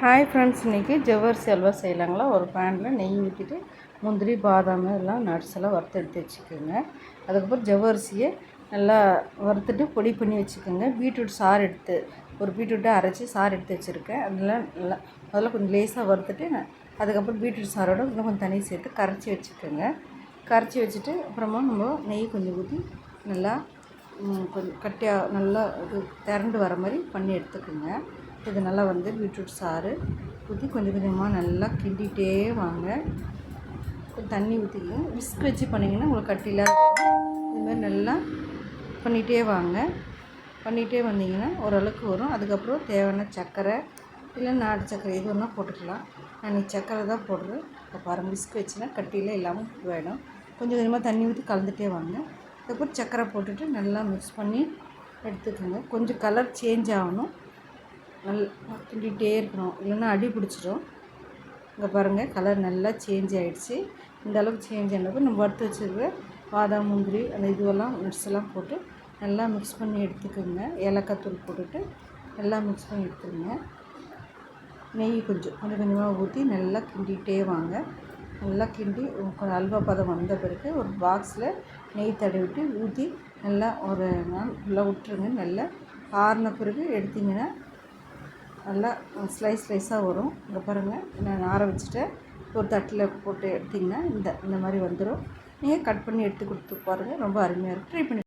Hi friends, இன்றைக்கி ஜவ்வரிசி அல்வா செய்யலாங்களா. ஒரு பேனில் நெய் ஊற்றிட்டு முந்திரி, பாதாம் எல்லாம் நட்ஸ் எல்லாம் வறுத்து எடுத்து வச்சுக்கோங்க. அதுக்கப்புறம் ஜவ்வரிசியை நல்லா வறுத்துட்டு பொடி பண்ணி வச்சுக்கோங்க. பீட்ரூட் சாறு எடுத்து ஒரு பீட்ரூட்டை அரைச்சி சாறு எடுத்து வச்சுருக்கேன். அதெல்லாம் நல்லா முதல்ல கொஞ்சம் லேசாக வறுத்துட்டு அதுக்கப்புறம் பீட்ரூட் சாரோட இன்னும் கொஞ்சம் தண்ணி சேர்த்து கரைச்சி வச்சுக்கோங்க. கரைச்சி வச்சுட்டு அப்புறமா நம்ம நெய் கொஞ்சம் ஊற்றி நல்லா கொஞ்சம் கட்டியாக நல்லா இது திரண்டு வர மாதிரி பண்ணி எடுத்துக்கோங்க. இது நல்லா பீட்ரூட் சாறு ஊற்றி கொஞ்சம் கொஞ்சமாக நல்லா கிண்டிகிட்டே வாங்க. கொஞ்சம் தண்ணி ஊற்றிக்கிங்க. விஸ்க் வச்சு பண்ணிங்கன்னா உங்களுக்கு கட்டியில் இதுமாதிரி நல்லா பண்ணிகிட்டே வாங்க. பண்ணிகிட்டே வந்தீங்கன்னா ஓரளவுக்கு வரும். அதுக்கப்புறம் தேவையான சர்க்கரை இல்லை நாட்டு சர்க்கரை எது வேணால் போட்டுக்கலாம். நான் சர்க்கரை தான் போடுறேன். இப்போ பாருங்கள், விஸ்க் வச்சுன்னா கட்டியில் இல்லாமல் வேணும். கொஞ்சம் கொஞ்சமாக தண்ணி ஊற்றி கலந்துகிட்டே வாங்க. அதுக்கப்புறம் சர்க்கரை போட்டுட்டு நல்லா மிக்ஸ் பண்ணி எடுத்துக்கோங்க. கொஞ்சம் கலர் சேஞ்ச் ஆகணும். நல்லா கிண்டிகிட்டே இருக்கணும், இல்லைன்னா அடி பிடிச்சிடும். இங்கே பாருங்கள், கலர் நல்லா சேஞ்ச் ஆகிடுச்சு. இந்த அளவுக்கு சேஞ்ச் ஆனப்போ நம்ம வறுத்து வச்சுருக்க பாதாம், முந்திரி அந்த இதுவெல்லாம் நட்ஸ் எல்லாம் போட்டு நல்லா மிக்ஸ் பண்ணி எடுத்துக்கோங்க. ஏலக்காய் தூள் போட்டுட்டு நல்லா மிக்ஸ் பண்ணி எடுத்துக்கோங்க. நெய் கொஞ்சம் கொஞ்சமாக ஊற்றி நல்லா கிண்டிகிட்டே வாங்க. நல்லா கிண்டி கொஞ்சம் அல்வா பதம் வந்த பிறகு ஒரு பாக்ஸில் நெய் தடவிட்டு ஊற்றி நல்லா ஒரு நாள் ஃபுல்லாக விட்டுருங்க. நல்லா ஆறின பிறகு எடுத்திங்கன்னா நல்லா ஸ்லைஸாக வரும். இங்கே பாருங்கள், நான் ஆற வச்சுட்டேன். ஒரு தட்டில் போட்டு எடுத்திங்கன்னா இந்த மாதிரி வந்துடும். நீங்கள் கட் பண்ணி எடுத்து கொடுத்து பாருங்கள், ரொம்ப அருமையாக இருக்கும். ட்ரை பண்ணி